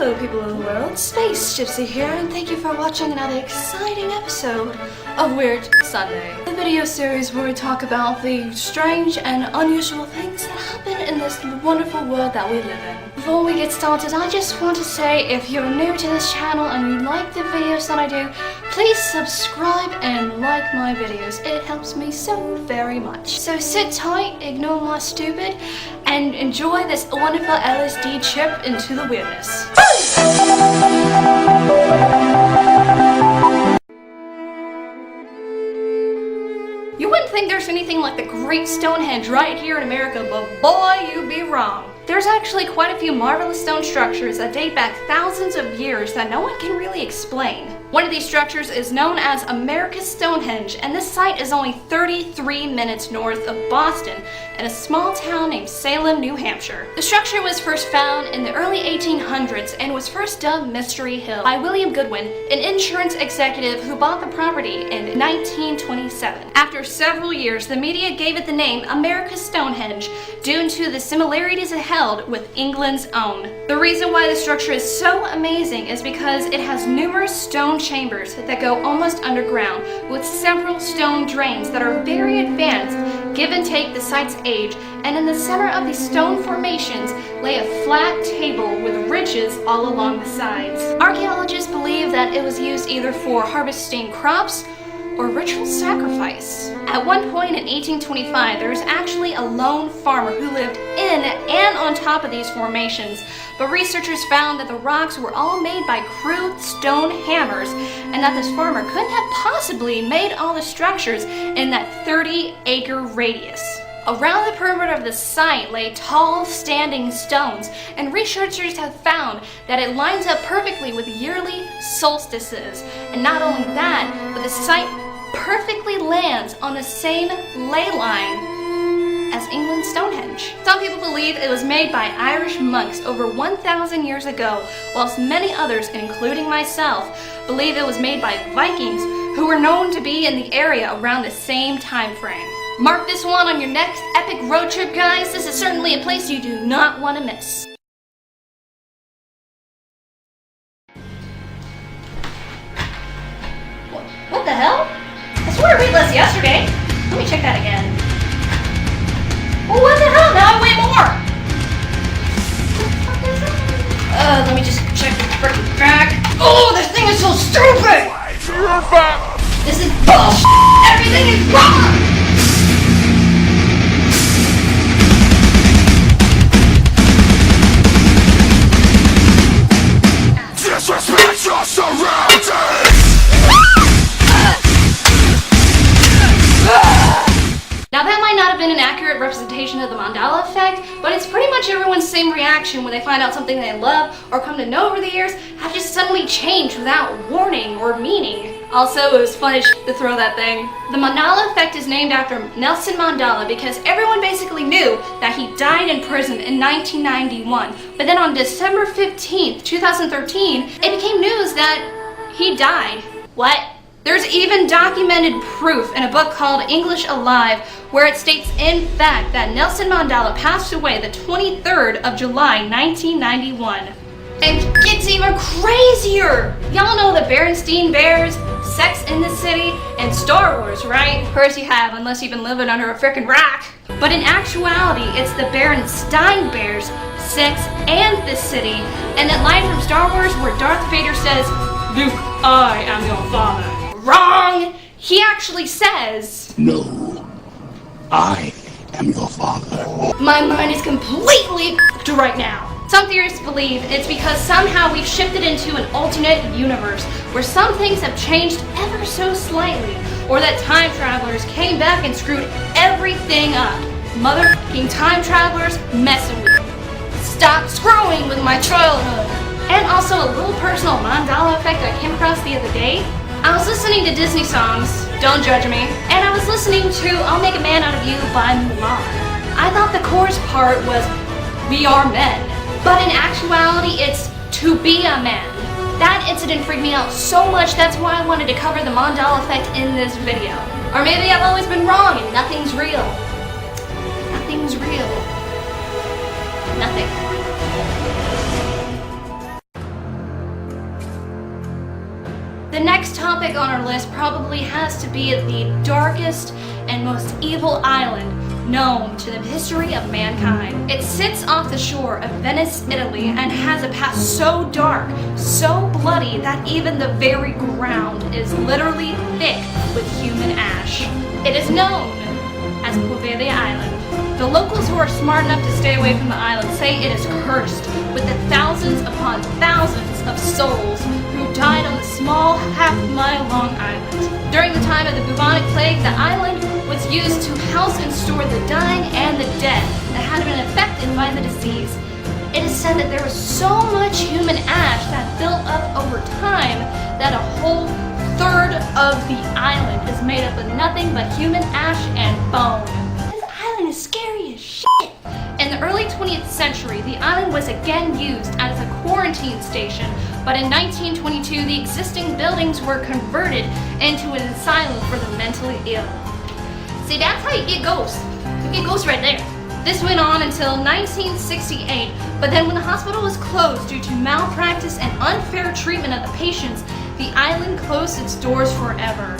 Hello people of the world, Space Gypsy here, and thank you for watching another exciting episode of Weird Sunday. The video series where we talk about the strange and unusual things that happen in this wonderful world that we live in. Before we get started, I just want to say if you're new to this channel and you like the videos that I do, please subscribe and like my videos. It helps me so very much. So sit tight, ignore my stupid, and enjoy this wonderful LSD trip into the weirdness. You wouldn't think there's anything like the Great Stonehenge right here in America, but boy, you'd be wrong. There's actually quite a few marvelous stone structures that date back thousands of years that no one can really explain. One of these structures is known as America's Stonehenge, and this site is only 33 minutes north of Boston in a small town named Salem, New Hampshire. The structure was first found in the early 1800s and was first dubbed Mystery Hill by William Goodwin, an insurance executive who bought the property in 1927. After several years, the media gave it the name America's Stonehenge due to the similarities it held with England's own. The reason why the structure is so amazing is because it has numerous stone chambers that go almost underground with several stone drains that are very advanced, give and take the site's age, and in the center of these stone formations lay a flat table with ridges all along the sides. Archaeologists believe that it was used either for harvesting crops or ritual sacrifice. At one point in 1825, there was actually a lone farmer who lived in and on top of these formations, but researchers found that the rocks were all made by crude stone hammers and that this farmer couldn't have possibly made all the structures in that 30-acre radius. Around the perimeter of the site lay tall, standing stones, and researchers have found that it lines up perfectly with yearly solstices. And not only that, but the site perfectly lands on the same ley line as England's Stonehenge. Some people believe it was made by Irish monks over 1,000 years ago, whilst many others, including myself, believe it was made by Vikings who were known to be in the area around the same time frame. Mark this one on your next epic road trip, guys. This is certainly a place you do not want to miss. What the hell? I swear I read less yesterday. Let me check that again. Well, what the hell? Now I weigh more. What the fuck is that? Let me just check the freaking back. Oh, this thing is so stupid! You're fat! This is bullshit! Everything is wrong! Disrespect your surroundings! Now that might not have been an accurate representation of the Mandela Effect, but it's pretty much everyone's same reaction when they find out something they love or come to know over the years have just suddenly changed without warning or meaning. Also, it was funny to throw that thing. The Mandela Effect is named after Nelson Mandela because everyone basically knew that he died in prison in 1991. But then on December 15th, 2013, it became news that he died. What? There's even documented proof in a book called English Alive where it states in fact that Nelson Mandela passed away the 23rd of July 1991. And it gets even crazier! Y'all know the Berenstain Bears, Sex in the City, and Star Wars, right? Of course you have, unless you've been living under a frickin' rock. But in actuality, it's the Berenstain Bears, Sex, and the City, and that line from Star Wars where Darth Vader says, "Luke, I am your father." Wrong! He actually says, "No, I am your father." My mind is completely f***ed right now. Some theorists believe it's because somehow we've shifted into an alternate universe where some things have changed ever so slightly, or that time travelers came back and screwed everything up. Motherfucking time travelers messing with me. Stop screwing with my childhood. And also a little personal Mandela Effect I came across the other day. I was listening to Disney songs, don't judge me, and I was listening to I'll Make a Man Out of You by Mulan. I thought the chorus part was "We are men," but in actuality it's "To be a man." That incident freaked me out so much, that's why I wanted to cover the Mandela Effect in this video. Or maybe I've always been wrong and nothing's real. Nothing's real. Nothing. The next topic on our list probably has to be the darkest and most evil island known to the history of mankind. It sits off the shore of Venice, Italy, and has a past so dark, so bloody, that even the very ground is literally thick with human ash. It is known as Poveglia Island. The locals who are smart enough to stay away from the island say it is cursed with the thousands upon thousands of souls who died on the small half-mile-long island. During the time of the bubonic plague, the island was used to house and store the dying and the dead that had been affected by the disease. It is said that there was so much human ash that built up over time that a whole third of the island is made up of nothing but human ash and bone. This island is scary as shit. In the early 20th century, the island was again used as a quarantine station, but in 1922 the existing buildings were converted into an asylum for the mentally ill. See, that's how you get ghosts. You get ghosts right there. This went on until 1968, but then when the hospital was closed due to malpractice and unfair treatment of the patients, the island closed its doors forever.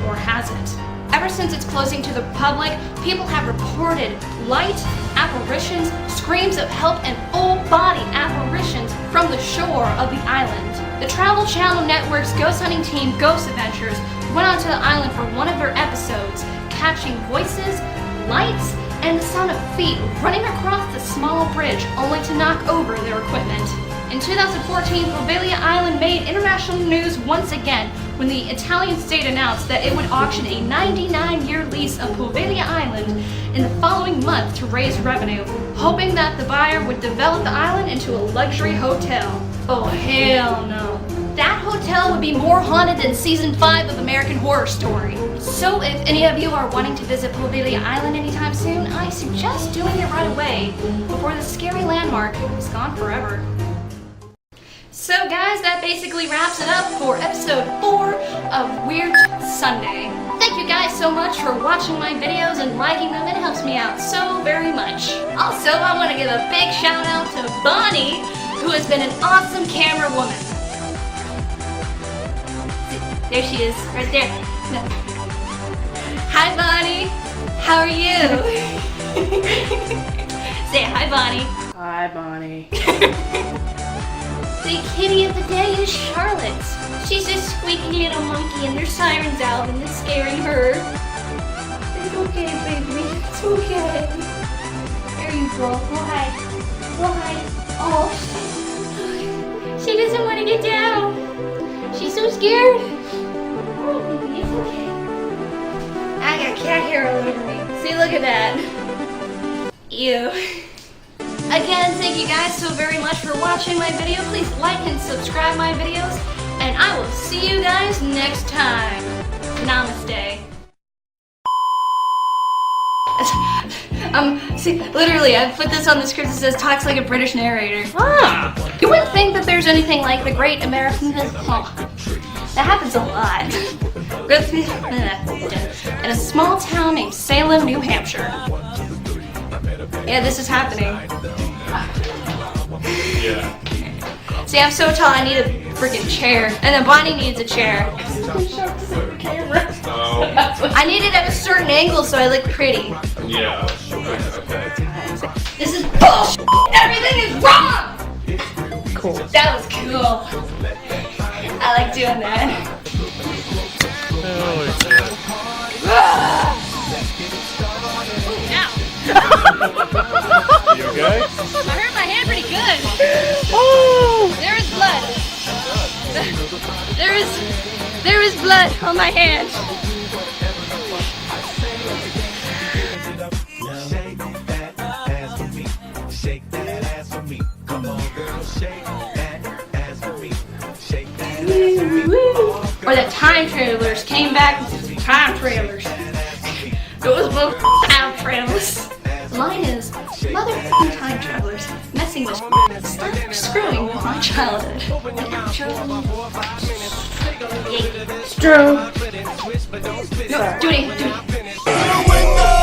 Or has it? Ever since its closing to the public, people have reported light apparitions, screams of help, and full-body apparitions from the shore of the island. The Travel Channel Network's ghost hunting team, Ghost Adventures, went onto the island for one of their episodes, catching voices, lights, and the sound of feet running across the small bridge only to knock over their equipment. In 2014, Poveglia Island made international news once again when the Italian state announced that it would auction a 99-year lease of Poveglia Island in the following month to raise revenue, hoping that the buyer would develop the island into a luxury hotel. Oh, hell no. That hotel would be more haunted than season 5 of American Horror Story. So if any of you are wanting to visit Poveglia Island anytime soon, I suggest doing it right away before the scary landmark is gone forever. So guys, that basically wraps it up for episode 4 of Weird Sunday. Thank you guys so much for watching my videos and liking them. It helps me out so very much. Also, I want to give a big shout out to Bonnie, who has been an awesome camera woman. There she is, right there. No. Hi Bonnie, how are you? Say hi Bonnie. Hi Bonnie. The kitty of the day is Charlotte. She's a squeaky little monkey and there's sirens out and it's scaring her. It's okay, baby. It's okay. There you go. Go hide. Go hide. Oh, she doesn't want to get down. She's so scared. Oh, baby, it's okay. I got cat hair all over me. See, look at that. Ew. Again, thank you guys so very much for watching my video. Please like and subscribe my videos, and I will see you guys next time. Namaste. See, literally, I put this on the script that says talks like a British narrator. Ah. You wouldn't think that there's anything like the Great American That happens a lot. In a small town named Salem, New Hampshire. Yeah, this is happening. Yeah. See, I'm so tall, I need a freaking chair. And then Bonnie needs a chair. I need it at a certain angle so I look pretty. Yeah. Okay. This is bullshit. Everything is wrong! Cool. That was cool. I like doing that. You okay? I hurt my hand pretty good. Oh! There is blood. There is blood on my hand. Or the time travelers came back with time travelers. Those both time travelers. Mine is motherfucking time travelers messing with stop screwing with my childhood. Screw. No, do it.